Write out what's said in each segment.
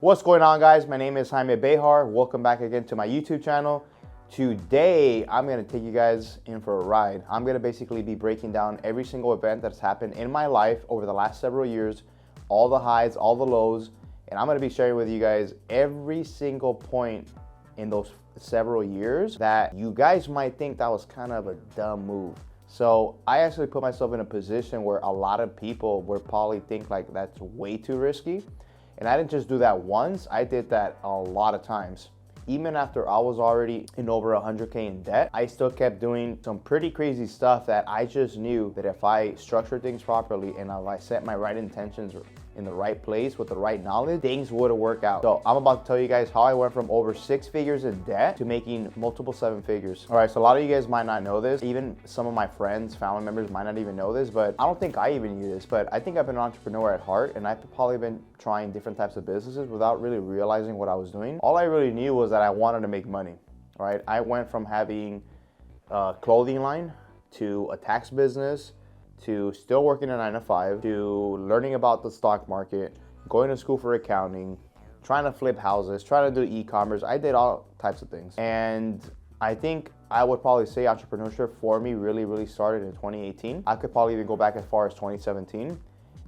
What's going on, guys? My name is Jaime Behar. Welcome back again to my YouTube channel. Today, I'm gonna take you guys in for a ride. I'm gonna basically be breaking down every single event that's happened in my life over the last several years, all the highs, all the lows, and I'm gonna be sharing with you guys every single point in those several years that you guys might think that was kind of a dumb move. So I actually put myself in a position where a lot of people would probably think like that's way too risky. And I didn't just do that once, I did that a lot of times. Even after I was already in over 100K in debt, I still kept doing some pretty crazy stuff that I just knew that if I structured things properly and if I set my right intentions in the right place with the right knowledge, things would work out. So I'm about to tell you guys how I went from over 6 figures in debt to making multiple 7 figures. All right, so a lot of you guys might not know this. Even some of my friends, family members might not even know this, but I don't think I even knew this, but I think I've been an entrepreneur at heart, and I've probably been trying different types of businesses without really realizing what I was doing. All I really knew was that I wanted to make money, right? I went from having a clothing line to a tax business, to still working a 9-to-5, to learning about the stock market, going to school for accounting, trying to flip houses, trying to do e-commerce. I did all types of things. And I think I would probably say entrepreneurship for me really started in 2018. I could probably even go back as far as 2017.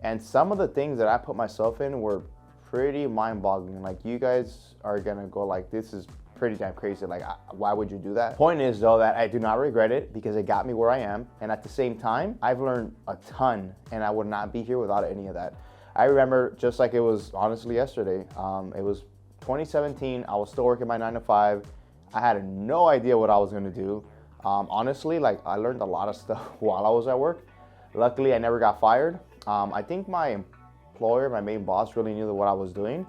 And some of the things that I put myself in were pretty mind-boggling. Like, you guys are gonna go like, this is pretty damn crazy. Like, why would you do that? Point is though that I do not regret it because it got me where I am. And at the same time, I've learned a ton, and I would not be here without any of that. I remember just like it was honestly yesterday. It was 2017. I was still working my 9-to-5. I had no idea what I was gonna do. Honestly, like, I learned a lot of stuff while I was at work. Luckily, I never got fired. I think my employer, my main boss, really knew what I was doing.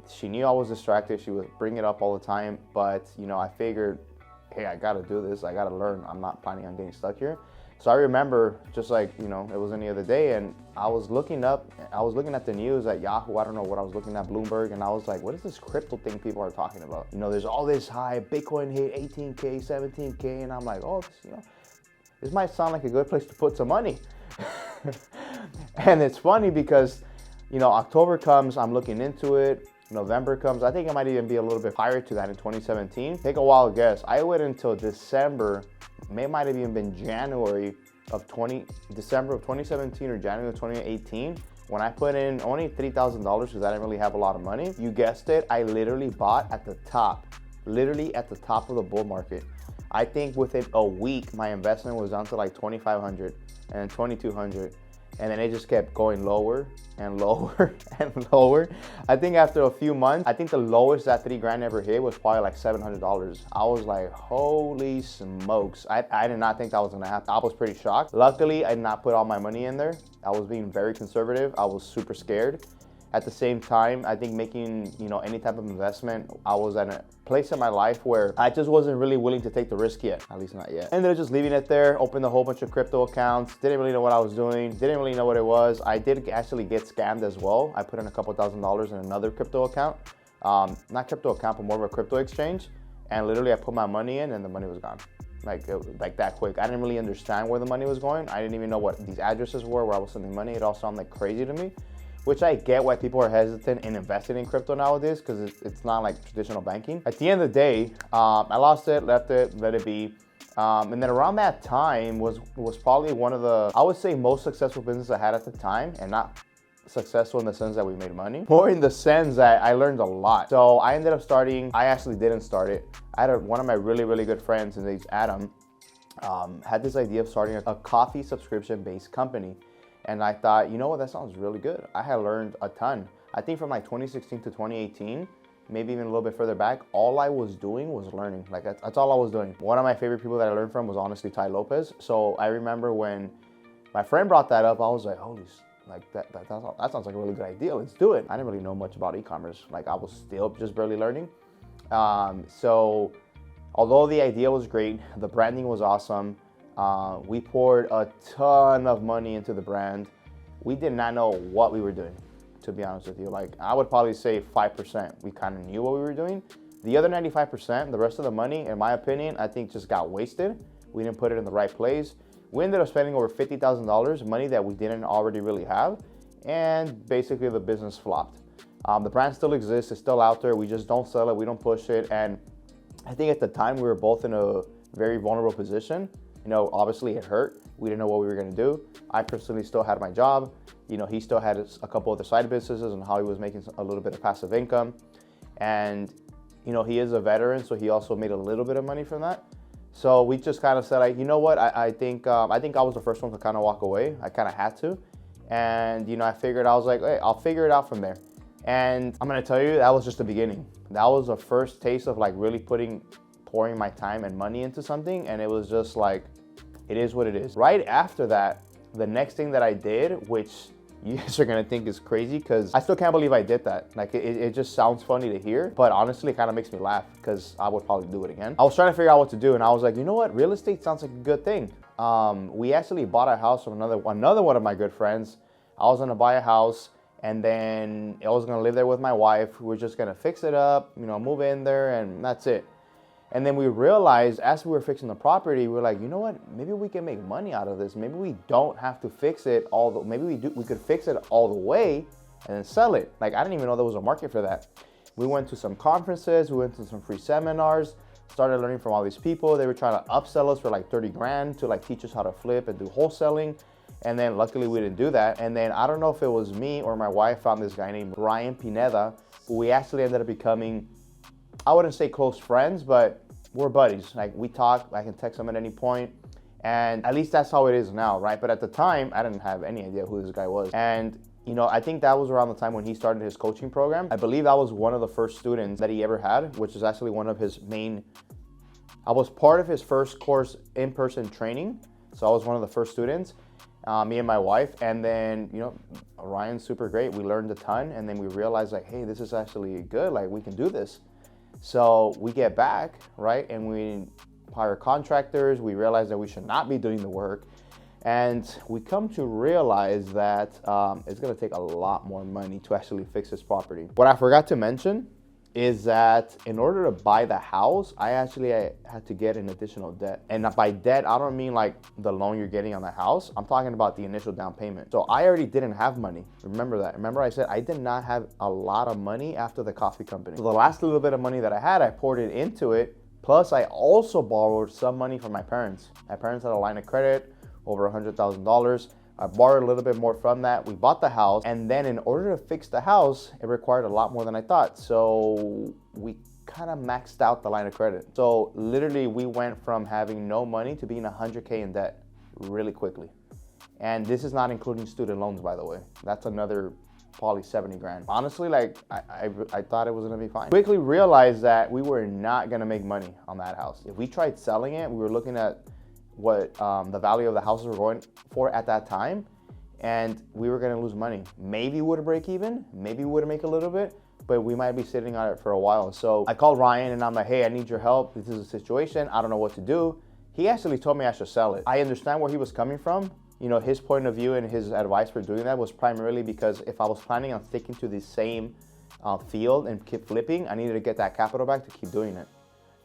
She knew I was distracted. She would bring it up all the time, but you know, I figured, hey, I gotta do this. I gotta learn. I'm not planning on getting stuck here. So I remember, just like, you know, it was any other day, and I was looking at the news at Yahoo. I don't know what I was looking at, Bloomberg, and I was like, what is this crypto thing people are talking about? You know, there's all this high, Bitcoin hit 18K, 17K, and I'm like, oh, this might sound like a good place to put some money. And it's funny because, you know, October comes, I'm looking into it. November comes, I think it might even be a little bit prior to that in 2017. Take a wild guess. I waited until December, it might have even been December of 2017 or January of 2018, when I put in only $3,000 because I didn't really have a lot of money. You guessed it, I literally bought at the top of the bull market. I think within a week, my investment was down to like 2,500 and then 2,200. And then it just kept going lower and lower and lower. I think after a few months, I think the lowest that $3,000 ever hit was probably like $700. I was like, holy smokes. I did not think that was gonna happen. I was pretty shocked. Luckily, I did not put all my money in there. I was being very conservative. I was super scared. At the same time, I think making, you know, any type of investment, I was at a place in my life where I just wasn't really willing to take the risk yet, at least not yet. Ended up just leaving it there, opened a whole bunch of crypto accounts, didn't really know what I was doing, didn't really know what it was. I did actually get scammed as well. I put in a couple $1,000s in another crypto account. Not crypto account, but more of a crypto exchange. And literally I put my money in and the money was gone. Like that quick. I didn't really understand where the money was going. I didn't even know what these addresses were, where I was sending money. It all sounded like crazy to me. Which I get why people are hesitant in investing in crypto nowadays, because it's not like traditional banking. At the end of the day, I lost it, left it, let it be. And then around that time was probably one of the, I would say, most successful businesses I had at the time, and not successful in the sense that we made money, more in the sense that I learned a lot. So I ended up starting, I actually didn't start it. I had one of my really good friends, his name's Adam, had this idea of starting a coffee subscription-based company. And I thought, you know what, that sounds really good. I had learned a ton. I think from like 2016 to 2018, maybe even a little bit further back, all I was doing was learning. Like, that's all I was doing. One of my favorite people that I learned from was honestly Ty Lopez. So I remember when my friend brought that up, I was like, holy, like that sounds like a really good idea. Let's do it. I didn't really know much about e-commerce. Like, I was still just barely learning. So although the idea was great, the branding was awesome. We poured a ton of money into the brand. We did not know what we were doing, to be honest with you. Like, I would probably say 5%. We kind of knew what we were doing. The other 95%, the rest of the money, in my opinion, I think just got wasted. We didn't put it in the right place. We ended up spending over $50,000, money that we didn't already really have. And basically the business flopped. The brand still exists, it's still out there. We just don't sell it, we don't push it. And I think at the time we were both in a very vulnerable position. You know, obviously it hurt. We didn't know what we were gonna do. I personally still had my job. You know, he still had a couple other side businesses and how he was making a little bit of passive income. And, you know, he is a veteran, so he also made a little bit of money from that. So we just kind of said, like, you know what, I think I was the first one to kind of walk away. I kind of had to. And, you know, I was like, hey, I'll figure it out from there. And I'm gonna tell you, that was just the beginning. That was the first taste of like really pouring my time and money into something. And it was just like, it is what it is. Right after that, the next thing that I did, which you guys are gonna think is crazy, because I still can't believe I did that. Like it just sounds funny to hear, but honestly, it kind of makes me laugh because I would probably do it again. I was trying to figure out what to do, and I was like, you know what? Real estate sounds like a good thing. We actually bought a house from another one of my good friends. I was gonna buy a house, and then I was gonna live there with my wife. We were just gonna fix it up, you know, move in there, and that's it. And then we realized as we were fixing the property, we were like, you know what? Maybe we can make money out of this. Maybe we don't have to fix it maybe we could fix it all the way and then sell it. Like, I didn't even know there was a market for that. We went to some conferences, we went to some free seminars, started learning from all these people. They were trying to upsell us for like 30 grand to like teach us how to flip and do wholesaling. And then luckily we didn't do that. And then I don't know if it was me or my wife found this guy named Ryan Pineda, who we actually ended up becoming, I wouldn't say close friends, but we're buddies. Like, we talk, I can text him at any point, and at least that's how it is now, right? But at the time, I didn't have any idea who this guy was. And, you know, I think that was around the time when he started his coaching program. I believe I was one of the first students that he ever had, which is actually one of his I was part of his first course in-person training. So I was one of the first students, me and my wife. And then, you know, Ryan's super great. We learned a ton, and then we realized like, hey, this is actually good. Like, we can do this. So we get back, right, and we hire contractors. We realize that we should not be doing the work, and we come to realize that it's going to take a lot more money to actually fix this property. What I forgot to mention is that in order to buy the house, I had to get an additional debt. And by debt, I don't mean like the loan you're getting on the house. I'm talking about the initial down payment. So I already didn't have money. Remember that. Remember I said I did not have a lot of money after the coffee company. So the last little bit of money that I had, I poured it into it. Plus I also borrowed some money from my parents. My parents had a line of credit, over $100,000. I borrowed a little bit more from that. We bought the house, and then in order to fix the house, it required a lot more than I thought. So we kind of maxed out the line of credit. So literally we went from having no money to being 100K in debt really quickly. And this is not including student loans, by the way. That's another probably 70 grand. Honestly, like I thought it was gonna be fine. Quickly realized that we were not gonna make money on that house. If we tried selling it, we were looking at what the value of the houses were going for at that time, and we were gonna lose money. Maybe we would break even, maybe we would make a little bit, but we might be sitting on it for a while. So I called Ryan and I'm like, hey, I need your help. This is a situation, I don't know what to do. He actually told me I should sell it. I understand where he was coming from. You know, his point of view and his advice for doing that was primarily because if I was planning on sticking to the same field and keep flipping, I needed to get that capital back to keep doing it.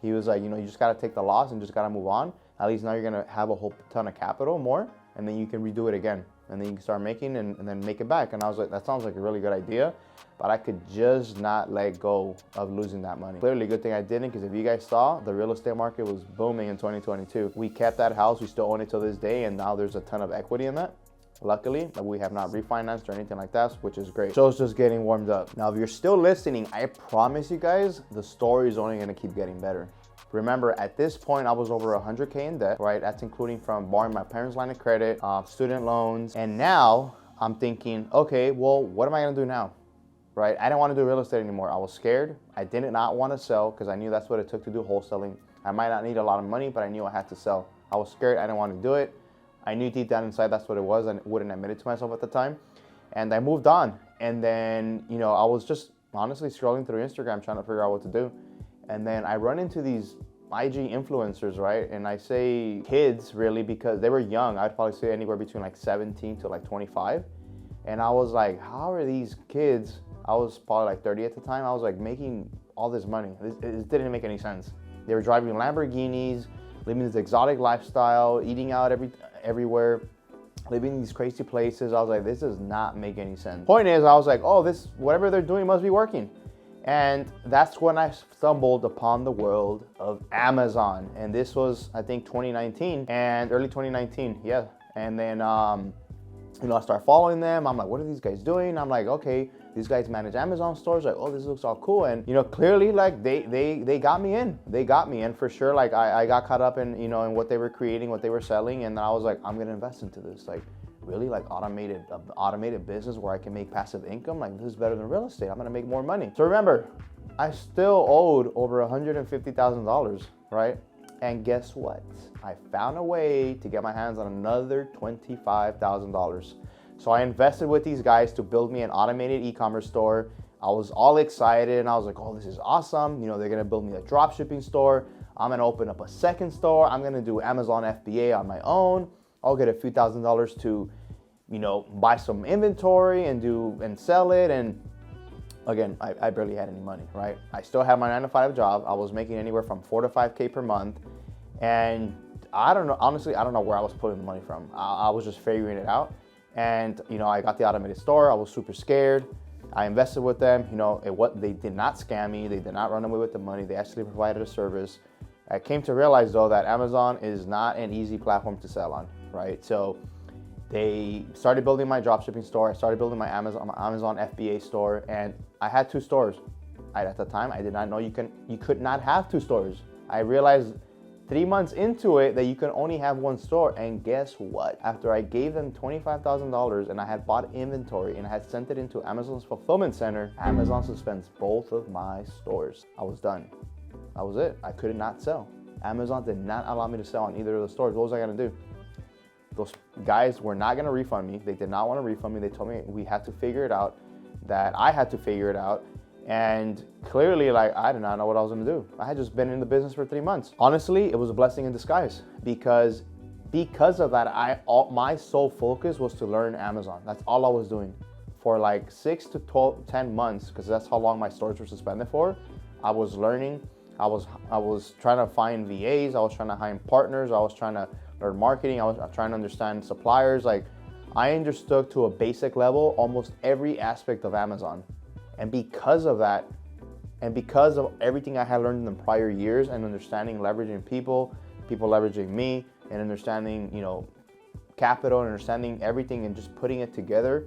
He was like, you know, you just gotta take the loss and just gotta move on. At least now you're gonna have a whole ton of capital more, and then you can redo it again. And then you can start making and then make it back. And I was like, that sounds like a really good idea, but I could just not let go of losing that money. Clearly, good thing I didn't, because if you guys saw, the real estate market was booming in 2022. We kept that house, we still own it till this day, and now there's a ton of equity in that. Luckily, we have not refinanced or anything like that, which is great. So it's just getting warmed up. Now, if you're still listening, I promise you guys, the story is only gonna keep getting better. Remember, at this point, I was over 100K in debt, right? That's including from borrowing my parents' line of credit, student loans. And now I'm thinking, okay, well, what am I gonna do now, right? I didn't wanna do real estate anymore. I was scared. I did not wanna sell because I knew that's what it took to do wholesaling. I might not need a lot of money, but I knew I had to sell. I was scared, I didn't wanna do it. I knew deep down inside that's what it was, and wouldn't admit it to myself at the time. And I moved on. And then, you know, I was just honestly scrolling through Instagram trying to figure out what to do. And then I run into these IG influencers, right? And I say kids really because they were young. I'd probably say anywhere between like 17 to like 25. And I was like, how are these kids, I was probably like 30 at the time, I was like making all this money. It didn't make any sense. They were driving Lamborghinis, living this exotic lifestyle, eating out everywhere. living in these crazy places. I was like, this does not make any sense. Point is, I was like, oh, this, whatever they're doing must be working. And that's when I stumbled upon the world of Amazon. And this was, I think, 2019 and early 2019. Yeah. And then, you know, I started following them. I'm like, what are these guys doing? I'm like, okay, these guys manage Amazon stores. Like, oh, this looks all cool. And, you know, clearly, like, they got me in. They got me in for sure. Like, I got caught up in, you know, in what they were creating, what they were selling. And I was like, I'm going to invest into this. Like, really, like, automated business where I can make passive income. Like, this is better than real estate. I'm going to make more money. So remember, I still owed over $150,000, right? And guess what? I found a way to get my hands on another $25,000. So I invested with these guys to build me an automated e-commerce store. I was all excited and I was like, oh, this is awesome. You know, they're gonna build me a drop shipping store. I'm gonna open up a second store. I'm gonna do Amazon FBA on my own. I'll get a few $1,000s to, you know, buy some inventory and sell it. And again, I barely had any money, right? I still had my 9-to-5 job. I was making anywhere from $4,000 to $5,000 per month. And I don't know, honestly, I don't know where I was pulling the money from. I was just figuring it out. And, you know, I got the automated store. I was super scared. I invested with them. You know, they did not scam me. They did not run away with the money. They actually provided a service. I came to realize, though, that Amazon is not an easy platform to sell on, right? So they started building my dropshipping store. I started building my Amazon FBA store, and I had 2 stores. At the time, I did not know you could not have 2 stores. I realized 3 months into it that you can only have 1 store. And guess what? After I gave them $25,000 and I had bought inventory and I had sent it into Amazon's fulfillment center, Amazon suspends both of my stores. I was done. That was it. I could not sell. Amazon did not allow me to sell on either of the stores. What was I gonna do? Those guys were not gonna refund me. They did not want to refund me. They told me we had to figure it out, that I had to figure it out. And clearly, like, I did not know what I was gonna do. I had just been in the business for 3 months. Honestly, it was a blessing in disguise because of that, my sole focus was to learn Amazon. That's all I was doing for like 6 to 10 months, because that's how long my stores were suspended for. I was learning. I was trying to find VAs. I was trying to hire partners. I was trying to learn marketing. I was trying to understand suppliers. Like, I understood to a basic level almost every aspect of Amazon. And because of that, and because of everything I had learned in the prior years and understanding leveraging people leveraging me, and understanding, you know, capital and understanding everything and just putting it together,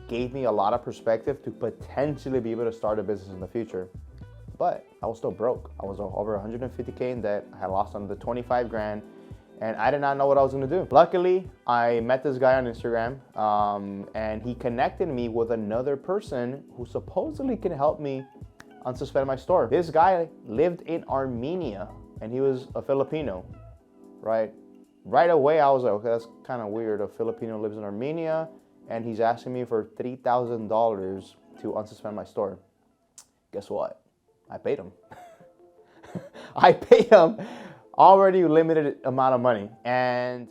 gave me a lot of perspective to potentially be able to start a business in the future. But I was still broke. I was over $150K in debt. I had lost under 25 grand. And I did not know what I was gonna do. Luckily, I met this guy on Instagram, and he connected me with another person who supposedly can help me unsuspend my store. This guy lived in Armenia, and he was a Filipino, right? Right away, I was like, okay, that's kind of weird. A Filipino lives in Armenia, and he's asking me for $3,000 to unsuspend my store. Guess what? I paid him. I paid him already limited amount of money. And